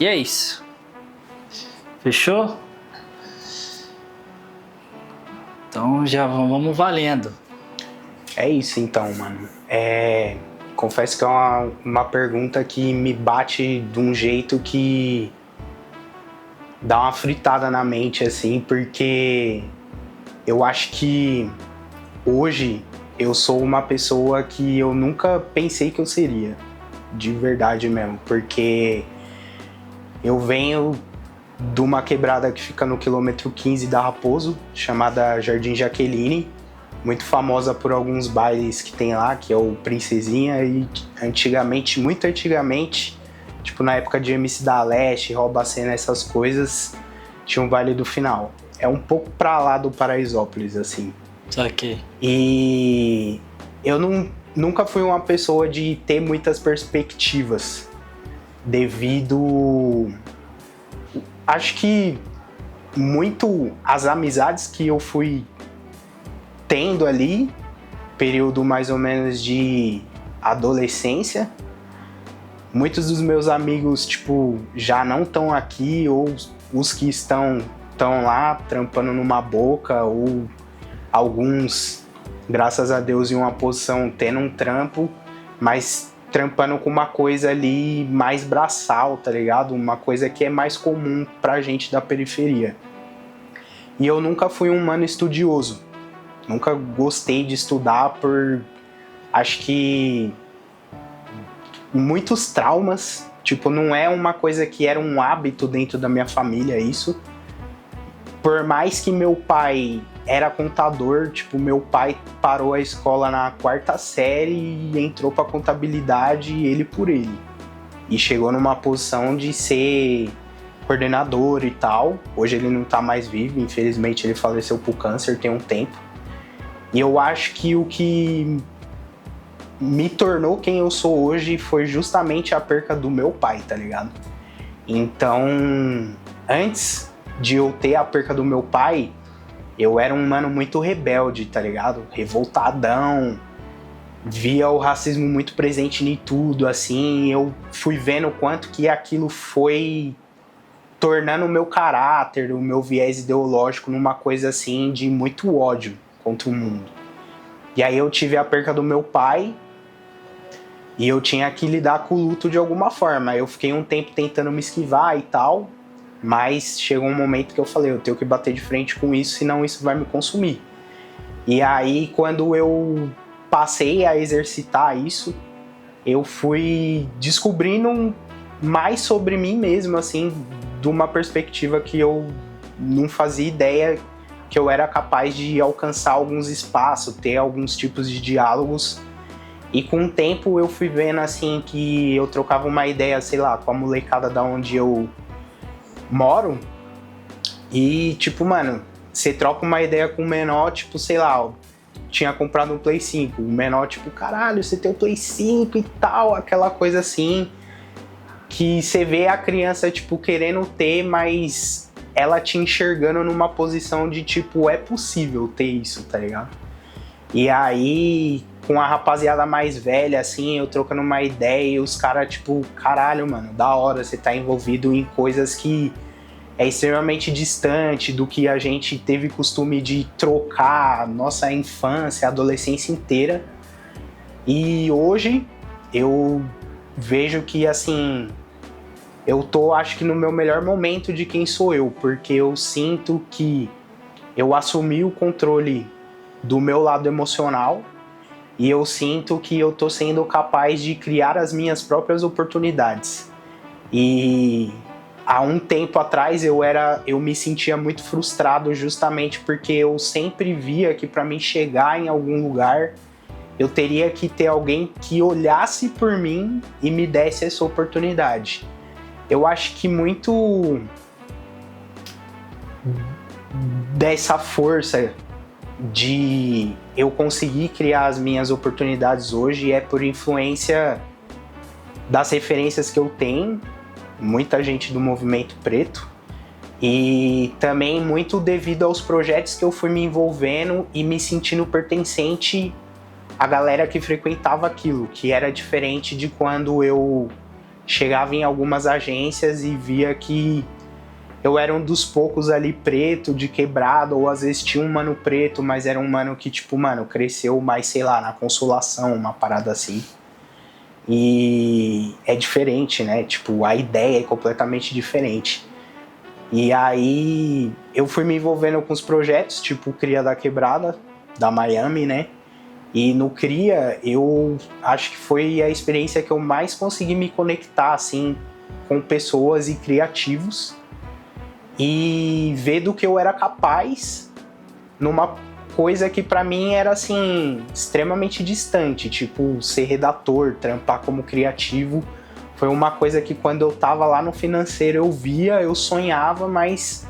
E é isso. Fechou? Então já vamos valendo. É isso então, mano. Confesso que é uma pergunta que me bate de um jeito que dá uma fritada na mente, assim, porque eu acho que hoje eu sou uma pessoa que eu nunca pensei que eu seria, de verdade mesmo, porque eu venho de uma quebrada que fica no quilômetro 15 da Raposo, chamada Jardim Jaqueline, muito famosa por alguns bailes que tem lá, que é o Princesinha, e antigamente, muito antigamente, tipo na época de MC da Leste, Roubacena, essas coisas, tinha um baile do final. É um pouco pra lá do Paraisópolis, assim. Saquei. E eu nunca fui uma pessoa de ter muitas perspectivas, devido... Acho que muito as amizades que eu fui tendo ali, período mais ou menos de adolescência, muitos dos meus amigos, tipo, já não estão aqui, ou os que estão lá trampando numa boca, ou alguns, graças a Deus, em uma posição tendo um trampo, mas trampando com uma coisa ali mais braçal, tá ligado? Uma coisa que é mais comum pra gente da periferia. E eu nunca fui um mano estudioso. Nunca gostei de estudar por, acho que, muitos traumas. Tipo, não é uma coisa que era um hábito dentro da minha família, isso. Por mais que meu pai era contador, tipo, meu pai parou a escola na 4ª série e entrou pra contabilidade ele por ele. E chegou numa posição de ser coordenador e tal. Hoje ele não tá mais vivo, infelizmente ele faleceu por câncer tem um tempo. E eu acho que o que me tornou quem eu sou hoje foi justamente a perca do meu pai, tá ligado? Então, antes de eu ter a perca do meu pai, eu era um mano muito rebelde, tá ligado? Revoltadão, via o racismo muito presente em tudo, assim, eu fui vendo o quanto que aquilo foi tornando o meu caráter, o meu viés ideológico numa coisa assim de muito ódio contra o mundo. E aí eu tive a perca do meu pai e eu tinha que lidar com o luto de alguma forma. Eu fiquei um tempo tentando me esquivar e tal, mas chegou um momento que eu falei, eu tenho que bater de frente com isso, senão isso vai me consumir. E aí, quando eu passei a exercitar isso, eu fui descobrindo mais sobre mim mesmo, assim, de uma perspectiva que eu não fazia ideia que eu era capaz de alcançar alguns espaços, ter alguns tipos de diálogos. E com o tempo eu fui vendo, assim, que eu trocava uma ideia, sei lá, com a molecada da onde eu moro. E, tipo, mano, você troca uma ideia com o menor, tipo, sei lá, tinha comprado um Play 5. O menor, tipo, caralho, você tem o Play 5 e tal, aquela coisa assim, que você vê a criança, tipo, querendo ter, mas ela te enxergando numa posição de, tipo, é possível ter isso, tá ligado? E aí, com a rapaziada mais velha, assim, eu trocando uma ideia e os caras, tipo, caralho, mano, da hora, você tá envolvido em coisas que é extremamente distante do que a gente teve costume de trocar nossa infância, adolescência inteira. E hoje eu vejo que, assim, eu tô, acho que no meu melhor momento de quem sou eu, porque eu sinto que eu assumi o controle do meu lado emocional e eu sinto que eu tô sendo capaz de criar as minhas próprias oportunidades. E há um tempo atrás eu me sentia muito frustrado justamente porque eu sempre via que para mim chegar em algum lugar eu teria que ter alguém que olhasse por mim e me desse essa oportunidade. Eu acho que muito dessa força de eu conseguir criar as minhas oportunidades hoje é por influência das referências que eu tenho, muita gente do movimento preto, e também muito devido aos projetos que eu fui me envolvendo e me sentindo pertencente à galera que frequentava aquilo, que era diferente de quando eu chegava em algumas agências e via que eu era um dos poucos ali preto, de quebrado, ou às vezes tinha um mano preto, mas era um mano que, tipo, mano, cresceu mais, sei lá, na Consolação, uma parada assim. E é diferente, né? Tipo, a ideia é completamente diferente. E aí eu fui me envolvendo com os projetos, tipo o Cria da Quebrada, da Miami, né? E no Cria, eu acho que foi a experiência que eu mais consegui me conectar, assim, com pessoas e criativos. E ver do que eu era capaz numa coisa que pra mim era, assim, extremamente distante. Tipo, ser redator, trampar como criativo. Foi uma coisa que quando eu tava lá no financeiro eu via, eu sonhava, mas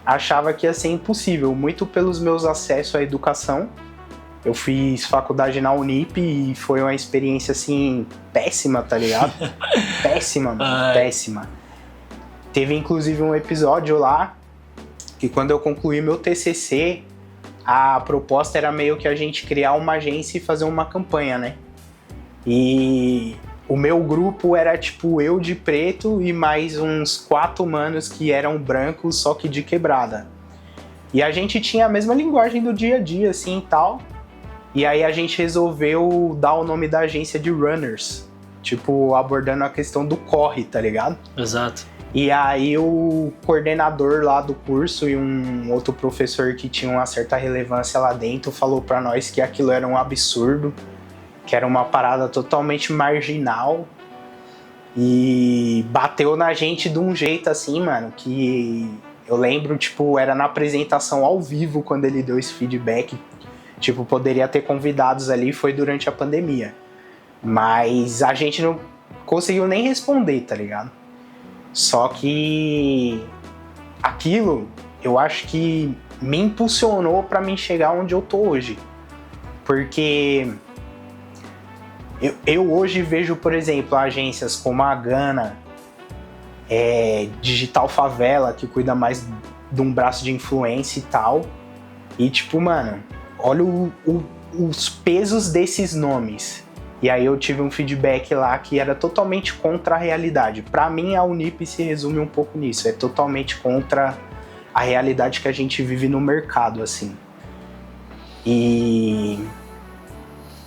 achava que ia ser impossível. Muito pelos meus acessos à educação. Eu fiz faculdade na Unip e foi uma experiência, assim, péssima, tá ligado? Péssima, mano, péssima. Teve, inclusive, um episódio lá que quando eu concluí meu TCC, a proposta era meio que a gente criar uma agência e fazer uma campanha, né? E o meu grupo era, tipo, eu de preto e mais uns 4 manos que eram brancos, só que de quebrada. E a gente tinha a mesma linguagem do dia a dia, assim, e tal. E aí a gente resolveu dar o nome da agência de Runners. Tipo, abordando a questão do corre, tá ligado? Exato. E aí o coordenador lá do curso e um outro professor que tinha uma certa relevância lá dentro falou pra nós que aquilo era um absurdo, que era uma parada totalmente marginal. E bateu na gente de um jeito assim, mano, que eu lembro, tipo, era na apresentação ao vivo quando ele deu esse feedback. Tipo, poderia ter convidados ali, foi durante a pandemia. Mas a gente não conseguiu nem responder, tá ligado? Só que aquilo, eu acho que me impulsionou pra mim chegar onde eu tô hoje. Porque eu hoje vejo, por exemplo, agências como a Gana, Digital Favela, que cuida mais de um braço de influência e tal. E tipo, mano, olha os pesos desses nomes. E aí eu tive um feedback lá que era totalmente contra a realidade. Pra mim, a Unip se resume um pouco nisso. É totalmente contra a realidade que a gente vive no mercado, assim. E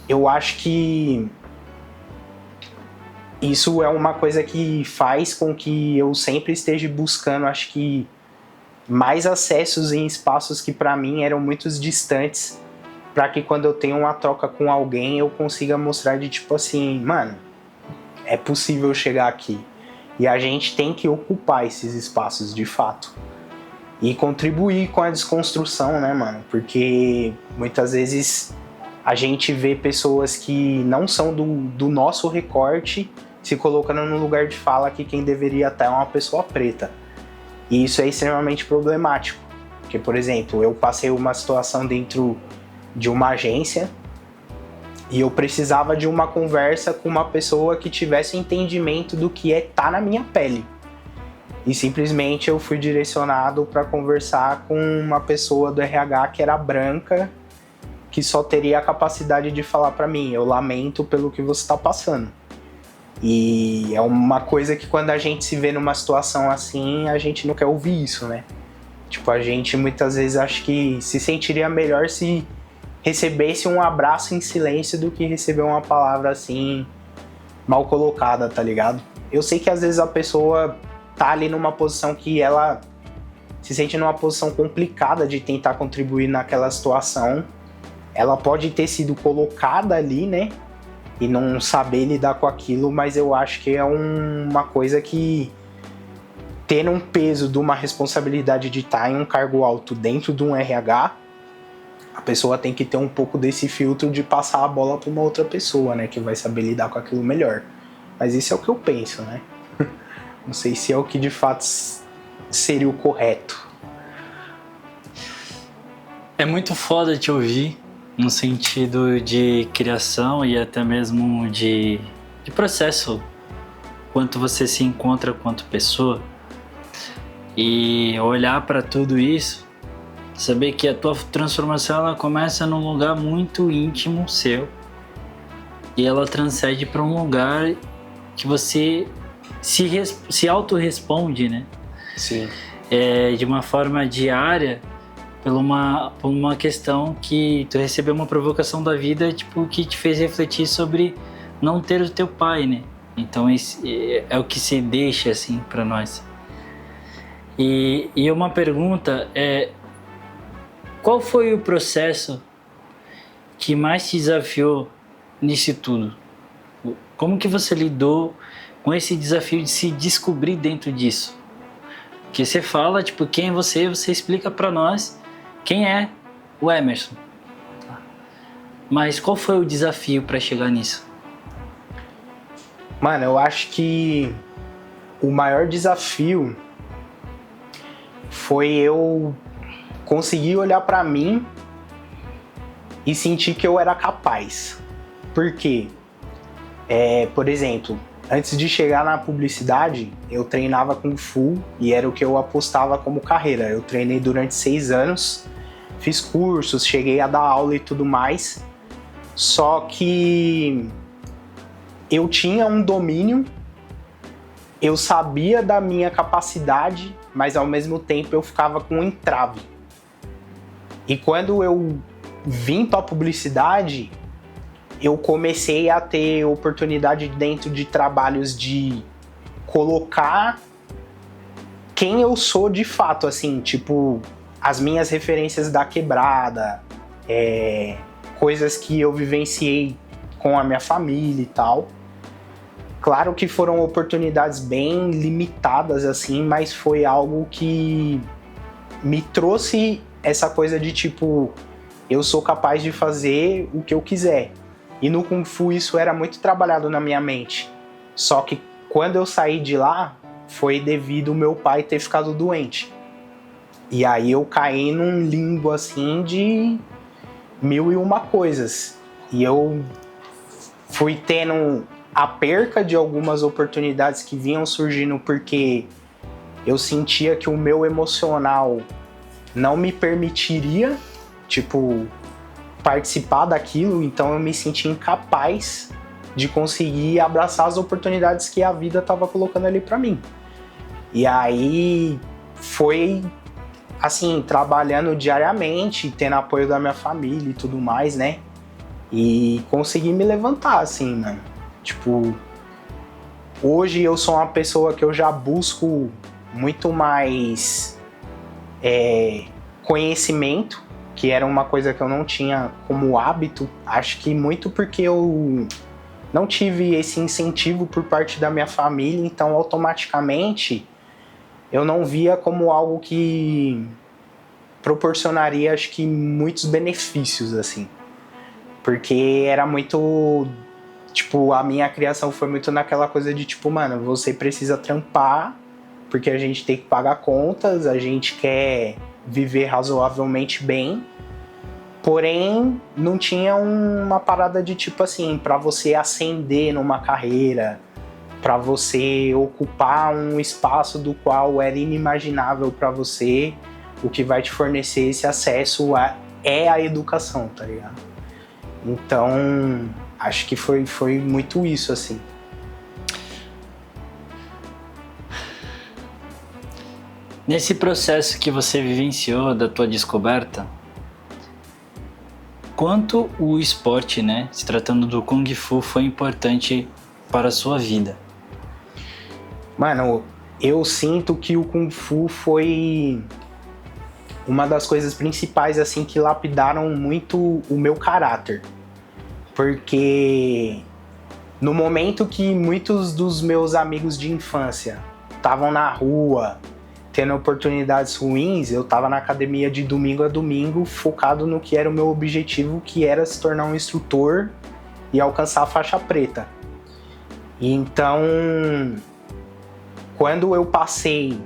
eu acho que isso é uma coisa que faz com que eu sempre esteja buscando, acho que, mais acessos em espaços que pra mim eram muito distantes, para que quando eu tenho uma troca com alguém eu consiga mostrar de tipo assim, mano, é possível chegar aqui. E a gente tem que ocupar esses espaços de fato. E contribuir com a desconstrução, né, mano? Porque muitas vezes a gente vê pessoas que não são do nosso recorte se colocando no lugar de fala que quem deveria estar é uma pessoa preta. E isso é extremamente problemático. Porque, por exemplo, eu passei uma situação dentro de uma agência e eu precisava de uma conversa com uma pessoa que tivesse entendimento do que é estar na minha pele. E simplesmente eu fui direcionado para conversar com uma pessoa do RH que era branca, que só teria a capacidade de falar para mim, eu lamento pelo que você está passando. E é uma coisa que quando a gente se vê numa situação assim, a gente não quer ouvir isso, né? Tipo, a gente muitas vezes acha que se sentiria melhor se recebesse um abraço em silêncio do que receber uma palavra assim, mal colocada, tá ligado? Eu sei que às vezes a pessoa tá ali numa posição que ela se sente numa posição complicada de tentar contribuir naquela situação. Ela pode ter sido colocada ali, né? E não saber lidar com aquilo, mas eu acho que é uma coisa que, tendo um peso de uma responsabilidade de estar em um cargo alto dentro de um RH, a pessoa tem que ter um pouco desse filtro de passar a bola para uma outra pessoa, né? Que vai saber lidar com aquilo melhor. Mas isso é o que eu penso, né? Não sei se é o que de fato seria o correto. É muito foda te ouvir no sentido de criação e até mesmo de processo, quanto você se encontra quanto pessoa, e olhar para tudo isso, saber que a tua transformação ela começa num lugar muito íntimo seu e ela transcende para um lugar que você se autorresponde, né? Sim. De uma forma diária por uma questão que tu recebeu uma provocação da vida, tipo, que te fez refletir sobre não ter o teu pai, né? Então esse é o que se deixa assim para nós. E uma pergunta é: qual foi o processo que mais te desafiou nisso tudo? Como que você lidou com esse desafio de se descobrir dentro disso? Porque você fala, tipo, quem é você explica pra nós quem é o Emerson. Mas qual foi o desafio pra chegar nisso? Mano, eu acho que o maior desafio foi eu conseguir olhar pra mim e sentir que eu era capaz. Por quê? Por exemplo, antes de chegar na publicidade, eu treinava Kung Fu e era o que eu apostava como carreira. Eu treinei durante 6 anos, fiz cursos, cheguei a dar aula e tudo mais. Só que eu tinha um domínio, eu sabia da minha capacidade, mas ao mesmo tempo eu ficava com um entrave. E quando eu vim para a publicidade, eu comecei a ter oportunidade dentro de trabalhos de colocar quem eu sou de fato, assim, tipo, as minhas referências da quebrada, coisas que eu vivenciei com a minha família e tal. Claro que foram oportunidades bem limitadas, assim, mas foi algo que me trouxe essa coisa de tipo, eu sou capaz de fazer o que eu quiser. E no Kung Fu isso era muito trabalhado na minha mente. Só que quando eu saí de lá, foi devido ao meu pai ter ficado doente. E aí eu caí num limbo assim de 1001 coisas. E eu fui tendo a perca de algumas oportunidades que vinham surgindo porque eu sentia que o meu emocional não me permitiria, tipo, participar daquilo, então eu me senti incapaz de conseguir abraçar as oportunidades que a vida estava colocando ali para mim. E aí foi assim, trabalhando diariamente, tendo apoio da minha família e tudo mais, né? E consegui me levantar, assim, mano. Tipo, hoje eu sou uma pessoa que eu já busco muito mais conhecimento, que era uma coisa que eu não tinha como hábito. Acho que muito porque eu não tive esse incentivo por parte da minha família, então automaticamente eu não via como algo que proporcionaria, acho que, muitos benefícios, assim. Porque era muito... Tipo, a minha criação foi muito naquela coisa de tipo, mano, você precisa trampar, porque a gente tem que pagar contas, a gente quer viver razoavelmente bem. Porém, não tinha uma parada de tipo assim, pra você ascender numa carreira, pra você ocupar um espaço do qual era inimaginável pra você, o que vai te fornecer esse acesso é a educação, tá ligado? Então, acho que foi muito isso, assim. Nesse processo que você vivenciou da tua descoberta, quanto o esporte, né, se tratando do Kung Fu, foi importante para a sua vida? Mano, eu sinto que o Kung Fu foi uma das coisas principais, assim, que lapidaram muito o meu caráter. Porque no momento que muitos dos meus amigos de infância estavam na rua, tendo oportunidades ruins, eu estava na academia de domingo a domingo, focado no que era o meu objetivo, que era se tornar um instrutor e alcançar a faixa preta. E então, quando eu passei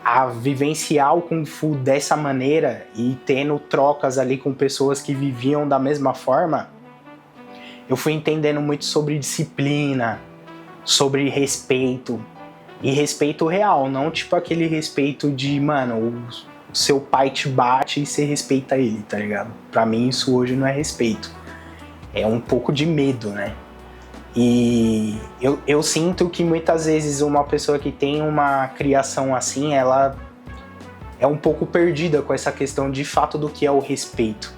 a vivenciar o Kung Fu dessa maneira e tendo trocas ali com pessoas que viviam da mesma forma, eu fui entendendo muito sobre disciplina, sobre respeito, e respeito real, não tipo aquele respeito de, mano, o seu pai te bate e você respeita ele, tá ligado? Pra mim isso hoje não é respeito, é um pouco de medo, né? E eu sinto que muitas vezes uma pessoa que tem uma criação assim, ela é um pouco perdida com essa questão de fato do que é o respeito.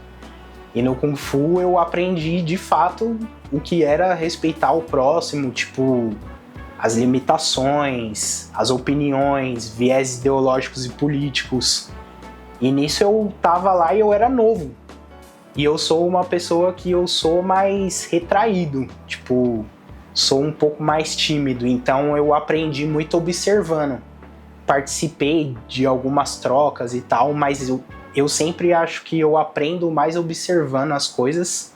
E no Kung Fu eu aprendi de fato o que era respeitar o próximo, tipo, as limitações, as opiniões, viés ideológicos e políticos. E nisso eu tava lá e eu era novo. E eu sou uma pessoa que eu sou mais retraído, tipo, sou um pouco mais tímido, então eu aprendi muito observando. Participei de algumas trocas e tal, mas eu sempre acho que eu aprendo mais observando as coisas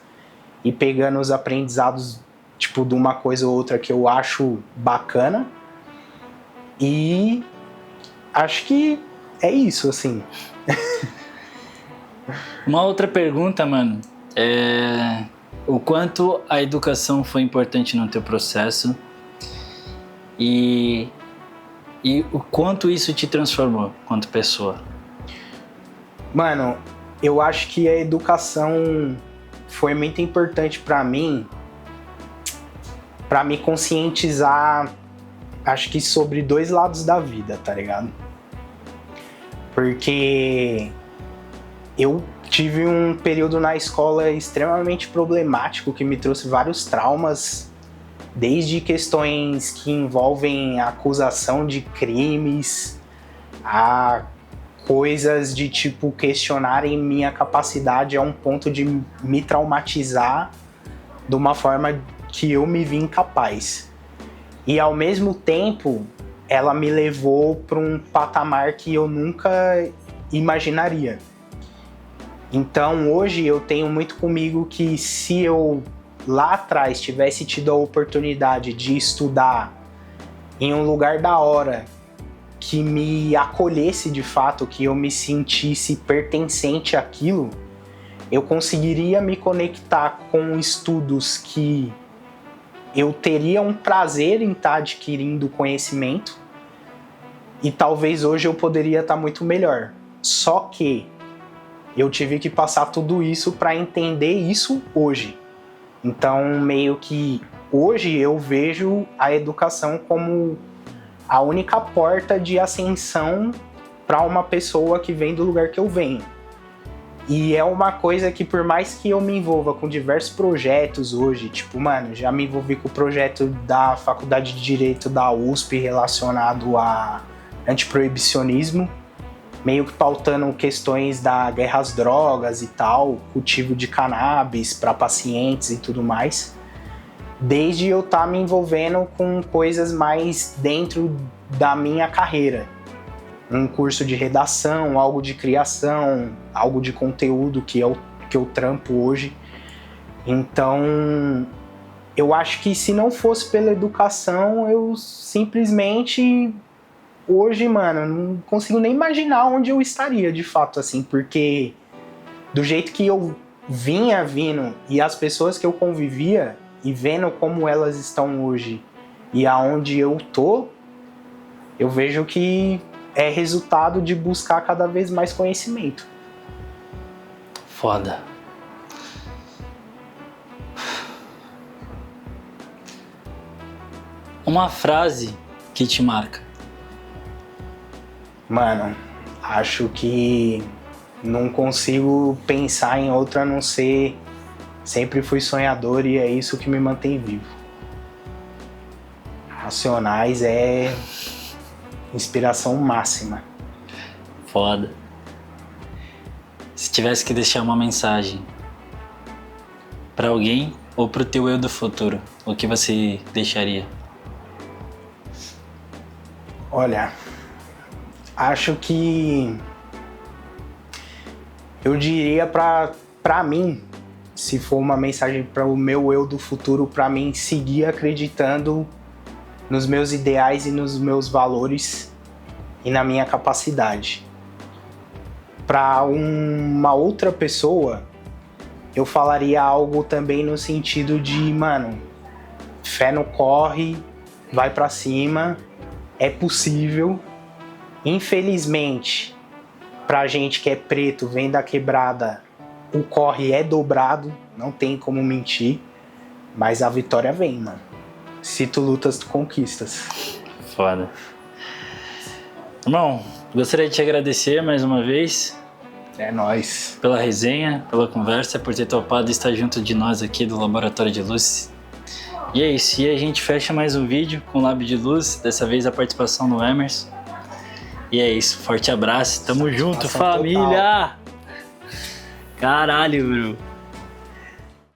e pegando os aprendizados, tipo, de uma coisa ou outra que eu acho bacana. E acho que é isso, assim. Uma outra pergunta, mano, o quanto a educação foi importante no teu processo e o quanto isso te transformou quanto pessoa? Mano, eu acho que a educação foi muito importante pra mim, pra me conscientizar, acho que sobre dois lados da vida, tá ligado? Porque eu tive um período na escola extremamente problemático que me trouxe vários traumas, desde questões que envolvem acusação de crimes, a coisas de tipo questionarem minha capacidade a um ponto de me traumatizar de uma forma que eu me vi incapaz. E ao mesmo tempo, ela me levou para um patamar que eu nunca imaginaria. Então hoje eu tenho muito comigo que se eu lá atrás tivesse tido a oportunidade de estudar em um lugar da hora que me acolhesse de fato, que eu me sentisse pertencente àquilo, eu conseguiria me conectar com estudos que eu teria um prazer em estar adquirindo conhecimento e talvez hoje eu poderia estar muito melhor. Só que eu tive que passar tudo isso para entender isso hoje. Então, meio que hoje eu vejo a educação como a única porta de ascensão para uma pessoa que vem do lugar que eu venho. E é uma coisa que, por mais que eu me envolva com diversos projetos hoje, tipo, mano, já me envolvi com o projeto da Faculdade de Direito da USP relacionado a antiproibicionismo, meio que pautando questões da guerra às drogas e tal, cultivo de cannabis para pacientes e tudo mais, desde eu estar me envolvendo com coisas mais dentro da minha carreira. Um curso de redação, algo de criação, algo de conteúdo que é o que eu trampo hoje. Então, eu acho que se não fosse pela educação, eu simplesmente... Hoje, mano, não consigo nem imaginar onde eu estaria, de fato, assim, porque do jeito que eu vinha vindo e as pessoas que eu convivia e vendo como elas estão hoje e aonde eu tô, eu vejo que é resultado de buscar cada vez mais conhecimento. Foda. Uma frase que te marca. Mano, acho que não consigo pensar em outra a não ser sempre fui sonhador e é isso que me mantém vivo. Racionais é inspiração máxima. Foda. Se tivesse que deixar uma mensagem pra alguém ou pro teu eu do futuro, o que você deixaria? Olha, acho que eu diria pra mim, se for uma mensagem para o meu eu do futuro, pra mim seguir acreditando nos meus ideais e nos meus valores e na minha capacidade. Para uma outra pessoa, eu falaria algo também no sentido de, mano, fé no corre, vai pra cima, é possível. Infelizmente, pra gente que é preto, vem da quebrada, o corre é dobrado, não tem como mentir. Mas a vitória vem, mano. Se tu lutas, tu conquistas. Foda. Irmão, gostaria de te agradecer mais uma vez. É nóis. Pela resenha, pela conversa, por ter topado estar junto de nós aqui do Laboratório de Luz. E é isso, e a gente fecha mais um vídeo com o Lab de Luz, dessa vez a participação do Emerson. E é isso, forte abraço, tamo junto, família! Total. Caralho, bro.